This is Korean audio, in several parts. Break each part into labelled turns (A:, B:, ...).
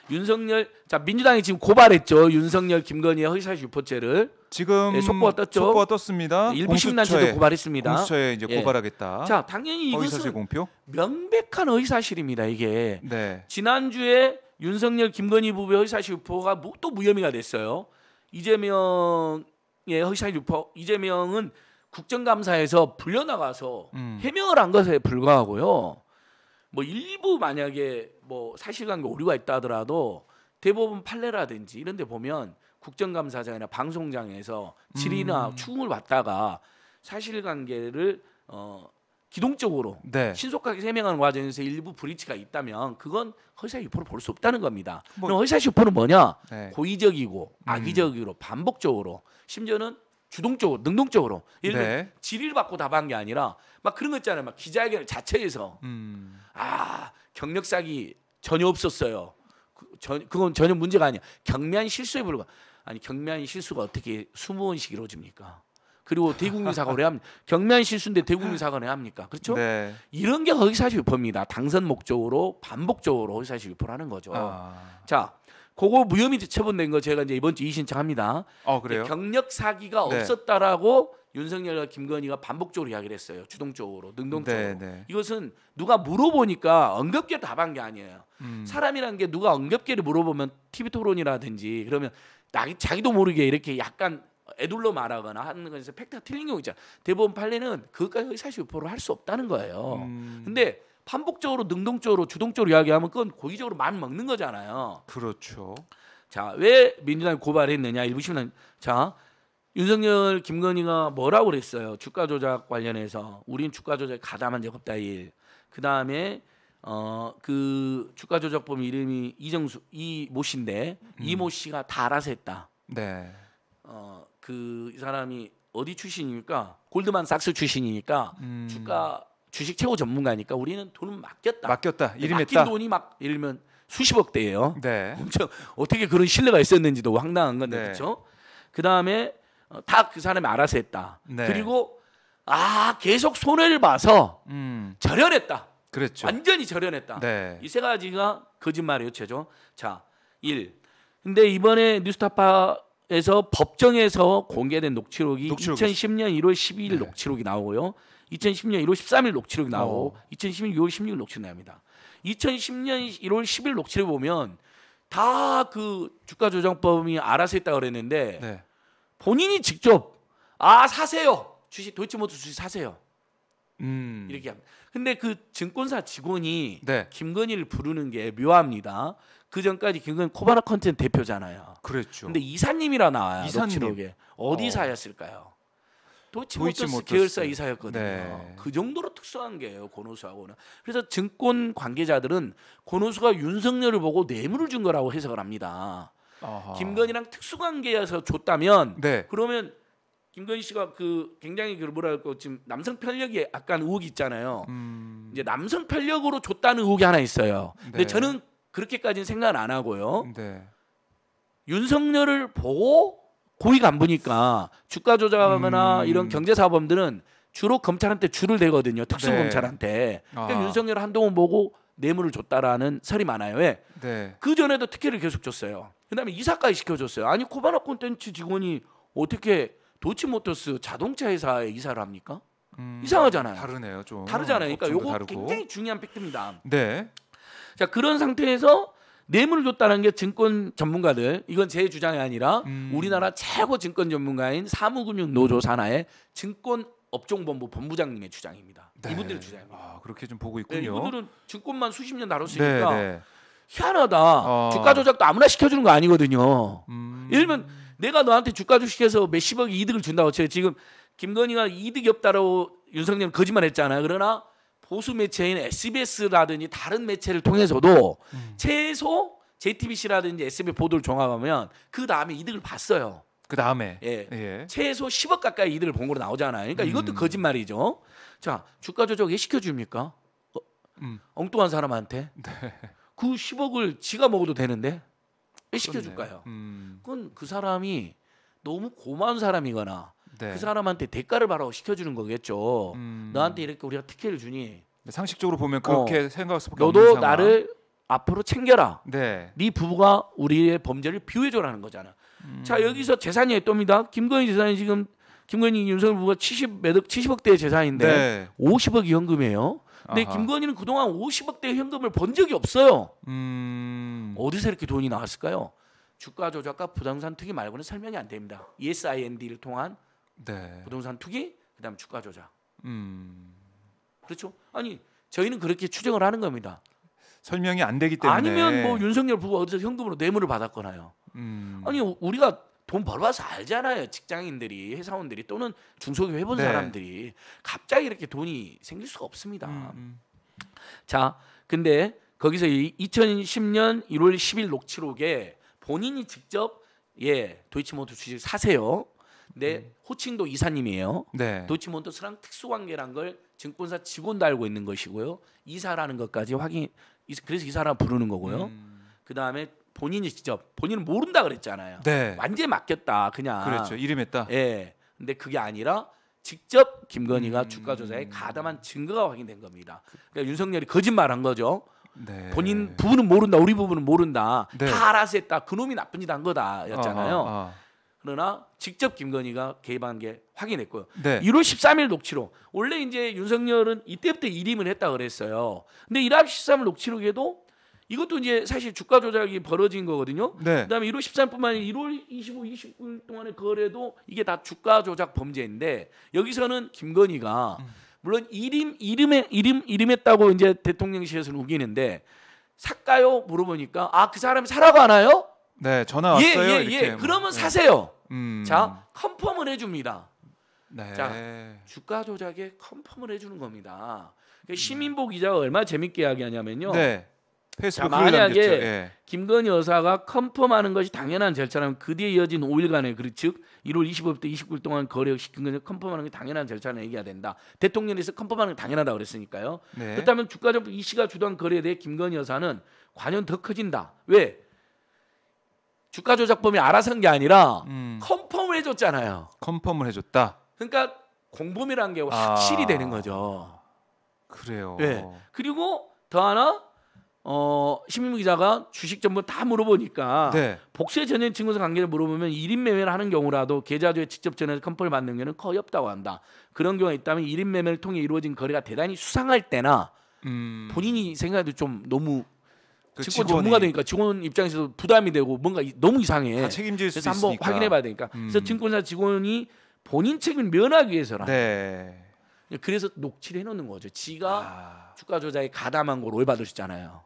A: 윤석열 자 민주당이 지금 고발했죠. 윤석열 김건희의 허위사실 유포죄를
B: 지금
A: 속보가 떴죠.
B: 속보가 떴습니다.
A: 일부 신문단체도 고발했습니다.
B: 공수처에 이제 고발하겠다.
A: 자 당연히
B: 허위사실
A: 이것은
B: 공표?
A: 명백한 허위사실입니다. 이게
B: 네.
A: 지난주에 윤석열 김건희 부부의 허위사실 유포가 또 무혐의가 됐어요. 이재명의 허위사실 유포 이재명은 국정감사에서 불려나가서 해명을 한 것에 불과하고요. 뭐 일부 만약에 뭐 사실관계 오류가 있다 하더라도 대법원 판례라든지 이런 데 보면 국정감사장이나 방송장에서 질의나 추궁을 받다가 사실관계를 기동적으로
B: 네.
A: 신속하게 해명하는 과정에서 일부 브리치가 있다면 그건 허위사실 유포로 볼 수 없다는 겁니다. 그럼 허위사실 유포는 뭐냐?
B: 네.
A: 고의적이고 악의적으로 반복적으로 심지어는 주동적으로 능동적으로 예를 들어
B: 네.
A: 질의를 받고 답한 게 아니라 막 그런 거 있잖아요. 막 기자회견 자체에서 경력 사기 전혀 없었어요. 그건 전혀 문제가 아니야. 경미한 실수에 불과. 아니 경미한 실수가 어떻게 20번씩 이루어집니까? 그리고 대국민 사과를 해야 합니까? 경미한 실수인데 대국민 사과를 해야 합니까? 그렇죠?
B: 네.
A: 이런 게 허위사실 유포입니다. 당선 목적으로 반복적으로 허위사실 유포를 하는 거죠. 자, 그거 무혐의 처분된 거 제가 이제 이번 주 이의신청합니다.
B: 그래요?
A: 경력 사기가
B: 네.
A: 없었다라고 윤석열과 김건희가 반복적으로 이야기를 했어요. 주동적으로, 능동적으로.
B: 네, 네.
A: 이것은 누가 물어보니까 언급계 답한 게 아니에요. 사람이란 게 누가 언급계를 물어보면 TV 토론이라든지 그러면 자기도 모르게 이렇게 약간 애둘러 말하거나 하는 것에서 팩트가 틀린 경우 있잖아요. 대법원 판례는 그것까지 허위사실 유포를 할 수 없다는 거예요. 근데 반복적으로 능동적으로 주동적으로 이야기하면 그건 고의적으로 말 먹는 거잖아요.
B: 그렇죠.
A: 자, 왜 민주당이 고발했느냐? 일부 신문. 자, 윤석열 김건희가 뭐라고 그랬어요? 주가 조작 관련해서 우린 주가 조작에 가담한 적 없다 일. 그다음에 그 주가 조작범 이름이 이정수 이모 씨인데 이모 씨가 다 알아서 했다.
B: 네.
A: 그 사람이 어디 출신이니까 골드만삭스 출신이니까 주식 최고 전문가니까 우리는 돈은 맡겼다.
B: 이름했다.
A: 맡긴 돈이 막 예를 들면 수십억 대예요.
B: 네.
A: 엄청 어떻게 그런 신뢰가 있었는지도 황당한 건데
B: 네.
A: 그렇죠? 그다음에 다 그 사람이 알아서 했다.
B: 네.
A: 그리고 계속 손해를 봐서 절연했다.
B: 그랬죠.
A: 완전히 절연했다.
B: 네.
A: 이 세 가지가 거짓말이에요, 최죠. 자, 1. 근데 이번에 뉴스타파에서 법정에서 공개된 녹취록이 2010년 1월 12일
B: 네.
A: 녹취록이 나오고요. 2010년 1월 13일 녹취록이 나오고 2010년 6월 16일 녹취록이 나옵니다. 2010년 1월 10일 녹취록 보면 다 그 주가 조정범이 알아서 했다고 그랬는데
B: 네.
A: 본인이 직접 사세요. 주식 도이치모터 주식 사세요. 이렇게 합니다. 근데 그 증권사 직원이
B: 네.
A: 김건희를 부르는 게 묘합니다. 그 전까지 김건희 코바나 컨텐츠 대표잖아요.
B: 그랬죠.
A: 근데 이사님이라 나와요.
B: 이사님.
A: 녹취록에. 어디 사였을까요? 도이치모터스
B: 도이치모터스.
A: 계열사 이사였거든요.
B: 네.
A: 그 정도로 특수한 게요. 고노수하고는. 그래서 증권 관계자들은 고노수가 윤석열을 보고 뇌물을 준 거라고 해석을 합니다. 김건희랑 특수관계여서 줬다면
B: 네.
A: 그러면 김건희 씨가 그 굉장히 그 뭐랄까 지금 남성 편력에 약간 의혹이 있잖아요. 이제 남성 편력으로 줬다는 의혹이 하나 있어요. 근데
B: 네.
A: 저는 그렇게까지는 생각을 안 하고요.
B: 네.
A: 윤석열을 보고 고위 간부니까 주가 조작하거나 이런 경제사범들은 주로 검찰한테 줄을 대거든요. 특수검찰한테. 그러니까 윤석열 한동훈 보고 뇌물을 줬다라는 설이 많아요. 왜?
B: 네.
A: 그 전에도 특혜를 계속 줬어요. 그다음에 이사까지 시켜줬어요. 아니 코바나 콘텐츠 직원이 어떻게 도이치모터스 자동차 회사에 이사를 합니까? 이상하잖아요.
B: 다르네요, 좀.
A: 다르잖아요. 그러니까 요거
B: 다르고.
A: 굉장히 중요한 팩트입니다.
B: 네.
A: 자, 그런 상태에서 뇌물을 줬다는 게 증권 전문가들, 이건 제 주장이 아니라 우리나라 최고 증권 전문가인 사무금융노조 산하의 증권업종본부 본부장님의 주장입니다.
B: 네.
A: 이분들의 주장입니다.
B: 그렇게 좀 보고 있군요.
A: 네, 이분들은 증권만 수십 년 다뤘으니까
B: 네.
A: 희한하다. 주가 조작도 아무나 시켜주는 거 아니거든요. 예를 들면 내가 너한테 주가 주식해서 몇십억의 이득을 준다고 쳐요. 지금 김건희가 이득이 없다라고 윤석열은 거짓말했잖아요. 그러나 보수 매체인 SBS라든지 다른 매체를 통해서도 최소 JTBC라든지 SBS 보도를 종합하면 그 다음에 이득을 봤어요.
B: 그 다음에
A: 예. 최소 10억 가까이 이득을 본 거로 나오잖아요. 그러니까 이것도 거짓말이죠. 자, 주가 조작 왜 시켜줍니까? 엉뚱한 사람한테 그 10억을 지가 먹어도 되는데 왜 시켜줄까요? 그건 그 사람이 너무 고마운 사람이거나 그 사람한테 대가를 바라고 시켜주는 거겠죠. 너한테 이렇게 우리가 특혜를 주니
B: 상식적으로 보면 그렇게 생각할 수밖에 없는
A: 너도
B: 상황.
A: 나를 앞으로 챙겨라.
B: 네.
A: 네 부부가 우리의 범죄를 비워줘라는 거잖아. 자 여기서 재산이 또입니다. 김건희 재산이 지금 김건희 윤석열 부부가 70억대의 재산인데
B: 네.
A: 50억이 현금이에요. 근데
B: 아하.
A: 김건희는 그동안 50억대 현금을 본 적이 없어요. 어디서 이렇게 돈이 나왔을까요? 주가 조작과 부동산 투기 말고는 설명이 안 됩니다. ESIND를 통한
B: 네.
A: 부동산 투기, 그다음 주가 조작. 그렇죠? 아니 저희는 그렇게 추정을 하는 겁니다.
B: 설명이 안 되기 때문에.
A: 아니면 뭐 윤석열 부부가 어디서 현금으로 뇌물을 받았거나요. 아니 우리가 돈 벌어봐서 알잖아요. 직장인들이, 회사원들이 또는 중소기업 해본
B: 네.
A: 사람들이 갑자기 이렇게 돈이 생길 수가 없습니다. 자, 근데 거기서 2010년 1월 10일 녹취록에 본인이 직접 도이치모터 주식 사세요. 근데 호칭도 이사님이에요.
B: 네.
A: 도이치모터스랑 특수관계란 걸 증권사 직원도 알고 있는 것이고요. 이사라는 것까지 확인. 그래서 이사라 부르는 거고요. 그 다음에 본인이 직접 본인은 모른다 그랬잖아요.
B: 네.
A: 완전히 맡겼다 그냥.
B: 그렇죠. 이름했다.
A: 예. 근데 그게 아니라 직접 김건희가 주가 조작에 가담한 증거가 확인된 겁니다. 그러니까 윤석열이 거짓말한 거죠.
B: 네.
A: 본인 부부는 모른다, 우리 부부는 모른다.
B: 네.
A: 다 알아서 했다. 그놈이 나쁜 짓 한 거다였잖아요.
B: 아.
A: 그러나 직접 김건희가 개입한 게 확인했고요.
B: 네.
A: 1월 13일 녹취록. 원래 이제 윤석열은 이때부터 일임을 했다 그랬어요. 근데 1월 13일 녹취록에도 이것도 이제 사실 주가 조작이 벌어진 거거든요.
B: 네.
A: 그다음에 1월 13일뿐만 아니라 1월 25, 29일 동안의 거래도 이게 다 주가 조작 범죄인데 여기서는 김건희가 물론 일임했다고 이제 대통령실에서는 우기는데 샀까요? 물어보니까 그 사람이 사라고 하나요?
B: 네. 전화 왔어요. 이렇게.
A: 그러면
B: 네.
A: 사세요. 자, 컨펌을 해줍니다.
B: 네.
A: 자, 주가 조작에 컨펌을 해주는 겁니다. 시민보 기자가 얼마나 재밌게 이야기하냐면요.
B: 네. 페이스북
A: 자,
B: 글을
A: 만약에
B: 남겼죠. 예.
A: 김건희 여사가 컨펌하는 것이 당연한 절차라면 그 뒤에 이어진 5일간의 즉 1월 25일부터 29일 동안 거래시킨 것을 컨펌하는 게 당연한 절차는 얘기해야 된다. 대통령에서 컨펌하는 게 당연하다고 그랬으니까요.
B: 네.
A: 그렇다면 주가정보 이 씨가 주도한 거래에 대해 김건희 여사는 관여는 더 커진다. 왜? 주가 조작범이 알아서 한 게 아니라 컨펌을 해줬잖아요.
B: 컨펌을 해줬다.
A: 그러니까 공범이라는 게 확실히 되는 거죠.
B: 그래요.
A: 네. 그리고 더 하나 신민무 기자가 주식 정보 다 물어보니까
B: 네.
A: 복수의 전형 증거서 관계를 물어보면 1인 매매를 하는 경우라도 계좌주에 직접 전해서 컨펌을 받는 경우는 거의 없다고 한다. 그런 경우가 있다면 1인 매매를 통해 이루어진 거래가 대단히 수상할 때나 본인이 생각해도 좀 너무
B: 그
A: 증권
B: 직원이
A: 전문가 되니까 직원 입장에서도 부담이 되고 뭔가 너무 이상해.
B: 다 책임질 수
A: 그래서
B: 있으니까.
A: 한번 확인해봐야 되니까. 그래서 증권사 직원이 본인 책임을 면하기 위해서라.
B: 네.
A: 그래서 녹취를 해놓는 거죠. 지가 주가 조작에 가담한 걸 오해받을 수 있잖아요.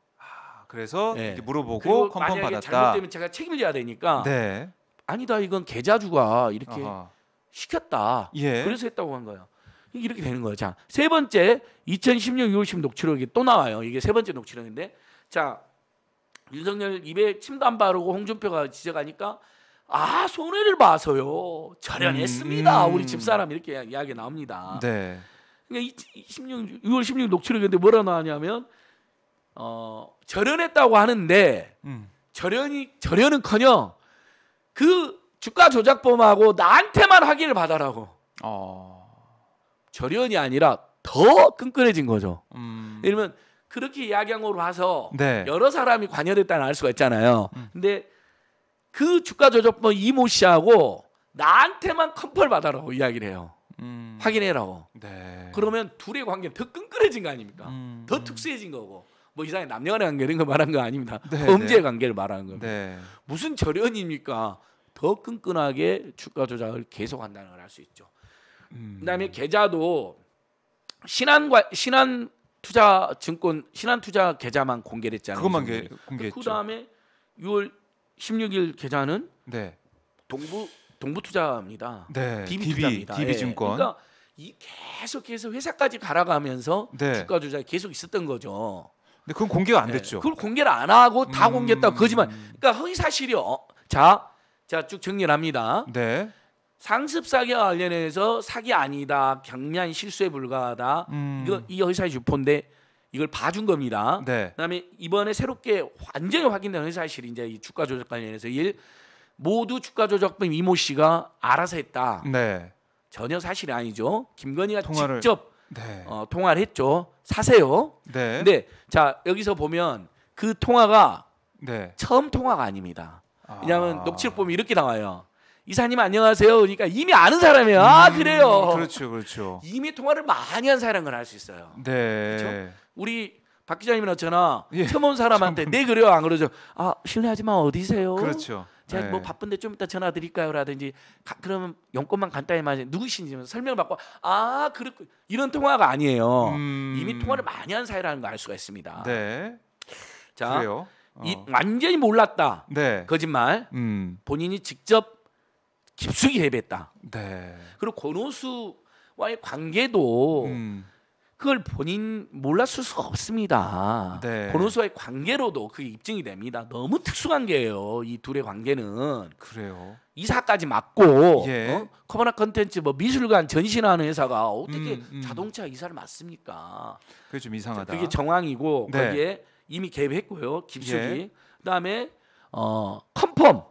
B: 그래서
A: 네.
B: 이렇게 물어보고
A: 그리고
B: 컨펌
A: 만약에
B: 받았다.
A: 잘못되면 제가 책임을 져야 되니까
B: 네.
A: 아니다 이건 계좌주가 이렇게
B: 아하.
A: 시켰다.
B: 예.
A: 그래서 했다고 한 거예요. 이렇게 되는 거예요. 자, 세 번째 2016 6월 10일 녹취록이 또 나와요. 이게 세 번째 녹취록인데 자 윤석열 입에 침도 안 바르고 홍준표가 지적하니까 손해를 봐서요. 절연했습니다. 우리 집사람 이렇게 이야기 나옵니다.
B: 네.
A: 그러니까 6월 16일 녹취록인데 뭐라 나왔냐면 절연했다고 하는데 절연은커녕 그 주가 조작범하고 나한테만 확인을 받아라고. 절연이 아니라 더 끈끈해진 거죠. 예를 들면 그렇게 이야기한 걸로 봐서
B: 네.
A: 여러 사람이 관여됐다는 알 수가 있잖아요. 근데 그 주가 조작범 이모 씨하고 나한테만 컨펌을 받아라고 이야기를 해요. 확인해라고.
B: 네.
A: 그러면 둘의 관계는 더 끈끈해진 거 아닙니까? 더 특수해진 거고. 뭐 이상의 남녀간의 관계 이런 거 말한 거 아닙니다.
B: 네,
A: 범죄의 관계를 말하는 겁니다.
B: 네.
A: 무슨 절연입니까? 더 끈끈하게 주가 조작을 계속한다는 걸 알 수 있죠. 그다음에 계좌도 신한투자 계좌만 공개를 했잖아요.
B: 그것만 공개했죠.
A: 그다음에 6월 16일 계좌는
B: 네.
A: 동부투자입니다.
B: 네.
A: DB투자입니다.
B: DB증권.
A: 그러니까 계속해서 회사까지 갈아가면서
B: 네.
A: 주가 조작이 계속 있었던 거죠.
B: 근데 그건 공개가 안 됐죠.
A: 그걸 공개를 안 하고 다 공개했다고 거짓말. 그러니까 허위 사실이요. 자 쭉 정리를 합니다.
B: 네.
A: 상습 사기와 관련해서 사기 아니다, 경미한 실수에 불과하다. 이 허위사실 유포인데 이걸 봐준 겁니다.
B: 네.
A: 그다음에 이번에 새롭게 완전히 확인된 허위사실이 이제 이 주가 조작 관련해서 모두 주가 조작범 이모 씨가 알아서 했다.
B: 네.
A: 전혀 사실이 아니죠. 김건희가
B: 통화를-
A: 직접
B: 네.
A: 통화를 했죠. 사세요.
B: 네.
A: 근데 자 여기서 보면 그 통화가
B: 네.
A: 처음 통화가 아닙니다. 왜냐하면 녹취록 보면 이렇게 나와요. 이사님 안녕하세요. 그러니까 이미 아는 사람이에요. 아 그래요.
B: 그렇죠, 그렇죠.
A: 이미 통화를 많이 한 사람은 걸 알 수 있어요.
B: 네.
A: 그렇죠? 우리 박 기자님이나 저나
B: 예.
A: 처음 온 사람한테 네 그래요 안 그러죠? 아 실례하지만 어디세요?
B: 그렇죠.
A: 제가
B: 네.
A: 뭐 바쁜데 좀 이따 전화 드릴까요?라든지 그러면 용건만 간단히 말해 누구신지 설명을 받고 아 그렇고 이런 통화가 아니에요. 이미 통화를 많이 한 사이라는 걸 알 수가 있습니다.
B: 네.
A: 자,
B: 그래요.
A: 완전히 몰랐다.
B: 네.
A: 거짓말. 본인이 직접 깊숙이 해뱉다.
B: 네.
A: 그리고 권오수와의 관계도 그걸 본인 몰랐을 수가 없습니다.
B: 네.
A: 권오수와의 관계로도 그게 입증이 됩니다. 너무 특수관계예요. 이 둘의 관계는.
B: 그래요.
A: 이사까지 맡고
B: 예.
A: 커버나 컨텐츠 뭐 미술관 전신하는 회사가 어떻게 자동차 이사를 맡습니까?
B: 그게 좀 이상하다.
A: 그게 정황이고
B: 네.
A: 거기에 이미 개입했고요. 깊숙이.
B: 예.
A: 그다음에 컨펌.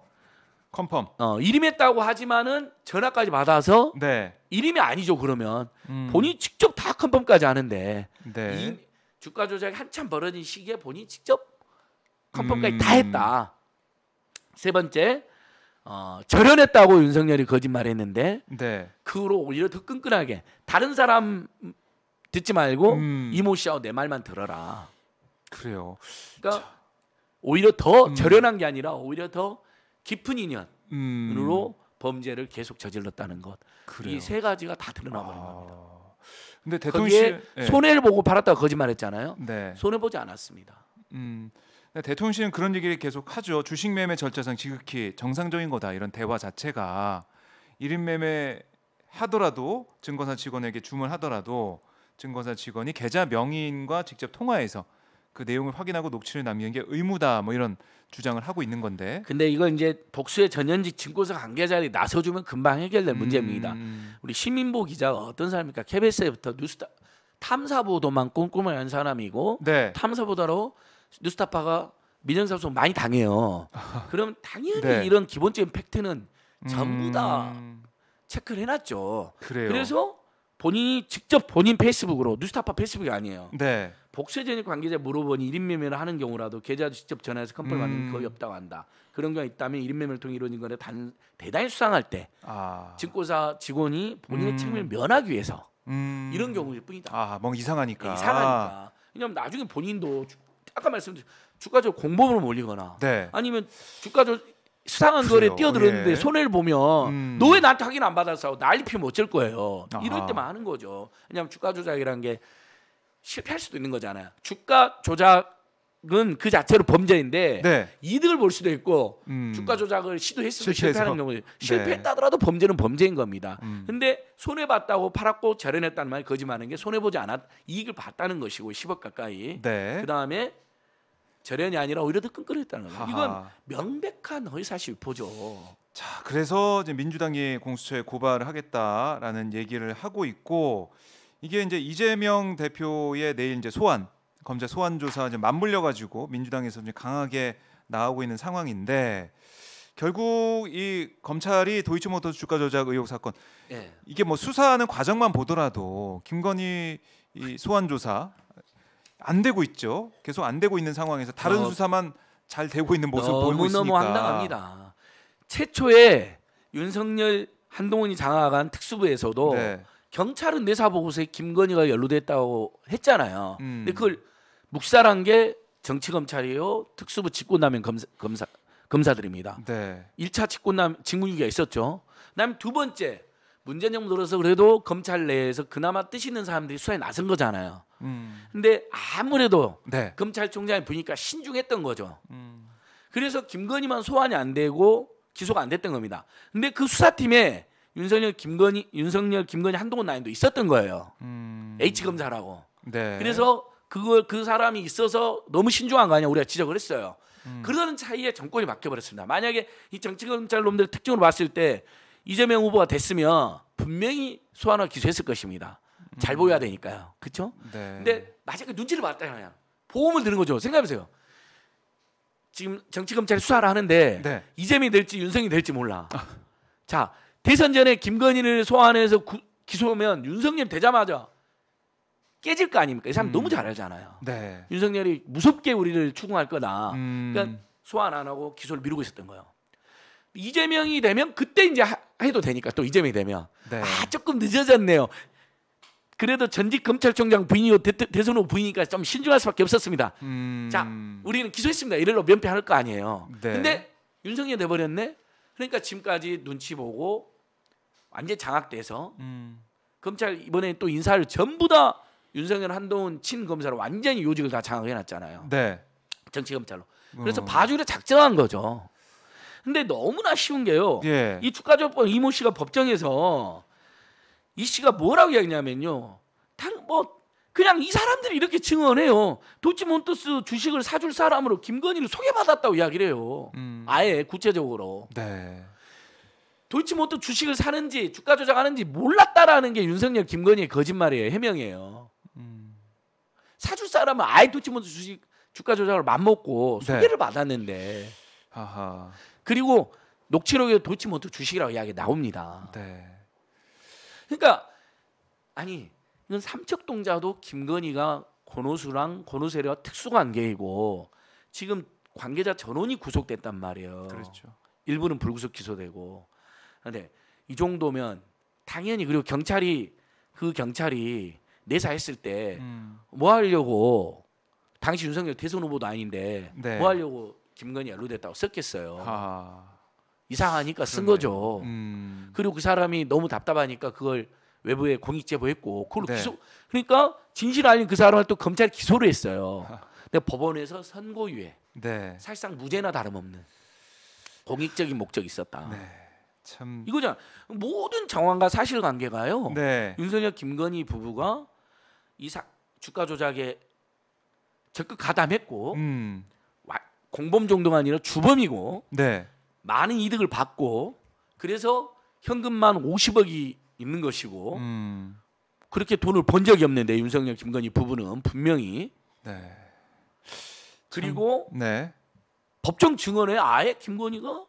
A: 일임했다고 하지만은 전화까지 받아서
B: 네.
A: 일임이 아니죠. 그러면 본인이 직접 다 컨펌까지 하는데
B: 네.
A: 이 주가 조작이 한참 벌어진 시기에 본인이 직접 컨펌까지 다 했다. 세 번째 절연했다고 윤석열이 거짓말했는데
B: 네.
A: 그 후로 오히려 더 끈끈하게 다른 사람 듣지 말고 이모 씨하고 내 말만 들어라.
B: 그래요.
A: 그러니까 오히려 더 절연한 게 아니라 오히려 더 깊은 인연으로 범죄를 계속 저질렀다는 것. 이 세 가지가 다 드러나 버린 겁니다.
B: 근데
A: 거기에
B: 네.
A: 손해를 보고 팔았다고 거짓말했잖아요.
B: 네.
A: 손해 보지 않았습니다.
B: 대통령실은 그런 얘기를 계속 하죠. 주식 매매 절차상 지극히 정상적인 거다. 이런 대화 자체가 1인 매매 하더라도 증권사 직원에게 주문하더라도 증권사 직원이 계좌 명의인과 직접 통화해서 그 내용을 확인하고 녹취를 남기는 게 의무다. 뭐 이런 주장을 하고 있는 건데.
A: 근데 이거 이제 복수의 전현직 증권사 관계자들이 나서주면 금방 해결될 문제입니다. 우리 시민보 기자가 어떤 사람입니까? KBS부터 뉴스타 탐사보도만 꼼꼼히 한 사람이고
B: 네.
A: 탐사보도로 뉴스타파가 민영사소 많이 당해요. 그럼 당연히
B: 네.
A: 이런 기본적인 팩트는 전부 다 체크를 해놨죠.
B: 그래요.
A: 그래서 본인이 직접 본인 페이스북으로 뉴스타파 페이스북이 아니에요.
B: 네.
A: 복수전입 관계자 물어보니 1인 매매를 하는 경우라도 계좌도 직접 전화해서 컨펌을 받는 게 거의 없다고 한다. 그런 경우가 있다면 1인 매매를 통해 이루어진 거는 대단히 수상할 때 증권사 직원이 본인의 책임을 면하기 위해서 이런 경우일 뿐이다.
B: 뭐 이상하니까.
A: 네, 이상하니까. 왜냐하면 나중에 본인도 아까 말씀드린 주가적 공범으로 몰리거나
B: 네.
A: 아니면 주가적 수상한 거래에 뛰어들었는데
B: 예.
A: 손해를 보면 너 왜 나한테 확인 안 받았어? 난리 피면 어쩔 거예요. 이럴 때만 하는 거죠. 왜냐하면 주가 조작이라는 게 실패할 수도 있는 거잖아요. 주가 조작은 그 자체로 범죄인데
B: 네.
A: 이득을 볼 수도 있고 주가 조작을 시도했어도 실패하는 경우 실패했다 하더라도 범죄는 범죄인 겁니다. 근데 손해 봤다고 팔았고 절연했다는 말 거짓말하는 게 손해 보지 않았 이익을 봤다는 것이고 10억 가까이.
B: 네.
A: 그다음에 절연이 아니라 오히려 더 끈끈했다는 거예요. 이건 명백한 허위사실 유포죠.
B: 자, 그래서 이제 민주당이 공수처에 고발을 하겠다라는 얘기를 하고 있고 이게 이제 이재명 대표의 내일 이제 검찰 소환 조사 이제 맞물려 가지고 민주당에서 이제 강하게 나오고 있는 상황인데 결국 이 검찰이 도이치모터스 주가 조작 의혹 사건 이게 뭐 수사하는 과정만 보더라도 김건희 이 소환 조사 안 되고 있죠. 계속 안 되고 있는 상황에서 다른 수사만 잘 되고 있는 모습 보이고 있으니까
A: 너무 황당합니다. 최초에 윤석열 한동훈이 장악한 특수부에서도 경찰은 내사 보고서에 김건희가 연루됐다고 했잖아요. 근데 그걸 묵살한 게 정치 검찰이요, 특수부 직권남용 검사들입니다. 1차 직무유기가 있었죠. 그다음 두 번째 문재인 정부 들어서 그래도 검찰 내에서 그나마 뜻 있는 사람들이 수사에 나선 거잖아요. 근데 아무래도 검찰총장이 보니까 신중했던 거죠. 그래서 김건희만 소환이 안 되고 기소가 안 됐던 겁니다. 근데 그 수사팀에 윤석열, 김건희, 한동훈 라인도 있었던 거예요. H 검사라고. 그래서 그 사람이 있어서 너무 신중한 거 아니야 우리가 지적을 했어요. 그런 차이에 정권이 바뀌어버렸습니다. 만약에 이 정치검찰 놈들 특징으로 봤을 때 이재명 후보가 됐으면 분명히 소환을 기소했을 것입니다. 잘 보여야 되니까요. 그렇죠? 근데 마지막에 눈치를 봤다요. 보험을 드는 거죠. 생각해보세요. 지금 정치검찰이 수사를 하는데 이재명이 될지 윤석이 될지 몰라. 자, 대선 전에 김건희를 소환해서 기소하면 윤석열 되자마자 깨질 거 아닙니까? 이 사람 너무 잘 알잖아요.
B: 네.
A: 윤석열이 무섭게 우리를 추궁할 거다. 그러니까
B: 음.
A: 소환 안 하고 기소를 미루고 있었던 거예요. 이재명이 되면 그때 이제 해도 되니까 또 이재명이 되면
B: 네.
A: 조금 늦어졌네요. 그래도 전직 검찰총장 부인이고 대선 후보 부인이니까 좀 신중할 수밖에 없었습니다. 자, 우리는 기소했습니다. 이래로 면피할 거 아니에요.
B: 네.
A: 근데 윤석열 돼버렸네. 그러니까 지금까지 눈치 보고 완전 장악돼서 검찰 이번에 또 인사를 전부 다 윤석열 한동훈 친검사로 완전히 요직을 다 장악해놨잖아요.
B: 네.
A: 정치검찰로. 그래서 봐주기를 작정한 거죠. 근데 너무나 쉬운 게요.
B: 예.
A: 이 주가조건 이모 씨가 법정에서 이 씨가 뭐라고 이야기냐면요. 다른 뭐 그냥 이 사람들이 이렇게 증언해요. 도이치몬투스 주식을 사줄 사람으로 김건희를 소개받았다고 이야기를 해요. 아예 구체적으로.
B: 네.
A: 도이치모터 주식을 사는지 주가 조작하는지 몰랐다라는 게 윤석열 김건희의 거짓말이에요. 해명이에요. 사줄 사람은 아예 도이치모터 주식 주가 조작을 맘먹고 소개를 받았는데
B: 하하.
A: 그리고 녹취록에 도이치모터 주식이라고 이야기 나옵니다.
B: 네.
A: 그러니까 아니 이건 삼척동자도 김건희가 권오수랑 권오세례와 특수관계이고 지금 관계자 전원이 구속됐단 말이에요.
B: 그렇죠.
A: 일부는 불구속 기소되고. 그런데 이 정도면 당연히 그리고 경찰이 내사했을 때 뭐 하려고 당시 윤석열 대선 후보도 아닌데
B: 네.
A: 뭐 하려고 김건희 연루됐다고 썼겠어요.
B: 하하.
A: 이상하니까 쓴
B: 그러네요.
A: 거죠.
B: 그리고
A: 그 사람이 너무 답답하니까 그걸 외부에 공익 제보했고 그걸
B: 네.
A: 기소. 그러니까 진실을 알린 그 사람을 또 검찰이 기소를 했어요. 근데 법원에서 선고유예.
B: 네.
A: 사실상 무죄나 다름없는 공익적인 목적이 있었다.
B: 네. 참.
A: 이거잖아. 모든 정황과 사실관계가요.
B: 네.
A: 윤석열 김건희 부부가 이 주가 조작에 적극 가담했고 공범 정도가 아니라 주범이고
B: 네.
A: 많은 이득을 받고 그래서 현금만 50억이 있는 것이고 그렇게 돈을 번 적이 없는데 윤석열 김건희 부부는 분명히
B: 네.
A: 그리고
B: 네.
A: 법정 증언에 아예 김건희가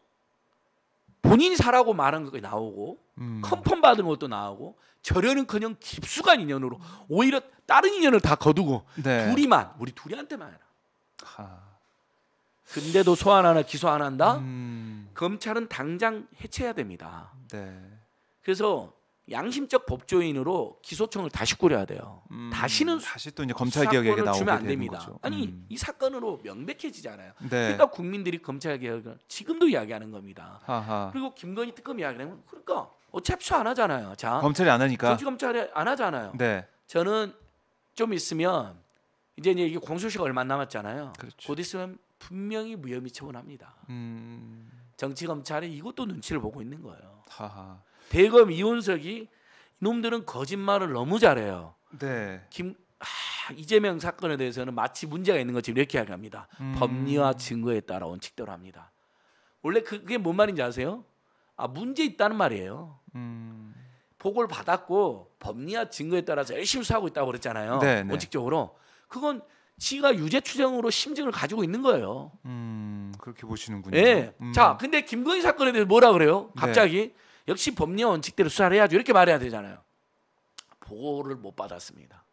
A: 본인이 사라고 말한 것이 나오고 컨펌 받은 것도 나오고 절연은커녕 깊숙한 인연으로 오히려 다른 인연을 다 거두고
B: 네.
A: 우리 둘이한테만 해라.
B: 하.
A: 근데도 소환 하나 기소 안 한다? 검찰은 당장 해체해야 됩니다.
B: 네.
A: 그래서 양심적 법조인으로 기소청을 다시 꾸려야 돼요. 다시는
B: 다시 또 이제 검찰 개혁에게
A: 사건을
B: 나오게
A: 주면 안
B: 되는
A: 됩니다.
B: 거죠.
A: 아니 이 사건으로 명백해지잖아요.
B: 네.
A: 그러니까 국민들이 검찰 개혁을 지금도 이야기하는 겁니다.
B: 하하.
A: 그리고 김건희 특검 이야기하면 그러니까 어차피 수사 안 하잖아요. 자,
B: 검찰이 안 하니까.
A: 정치검찰이 안 하잖아요.
B: 네.
A: 저는 좀 있으면 이제 이게 공소시가 얼마 안 남았잖아요.
B: 그렇죠.
A: 곧 있으면 분명히 무혐의 처분합니다. 정치검찰이 이것도 눈치를 보고 있는 거예요.
B: 하하.
A: 대검 이원석이 이놈들은 거짓말을 너무 잘해요.
B: 네.
A: 이재명 사건에 대해서는 마치 문제가 있는 것처럼 이렇게 이야기합니다. 법리와 증거에 따라 원칙대로 합니다. 원래 그게 뭔 말인지 아세요? 문제 있다는 말이에요. 보고를 받았고 법리와 증거에 따라서 열심히 수사하고 있다고 그랬잖아요.
B: 네, 네.
A: 원칙적으로. 그건 지가 유죄 추정으로 심증을 가지고 있는 거예요.
B: 그렇게 보시는군요.
A: 예. 자, 근데 김건희 사건에 대해서 뭐라 그래요?
B: 네.
A: 갑자기 역시 법리와 원칙대로 수사를 해야죠. 이렇게 말해야 되잖아요. 보고를 못 받았습니다.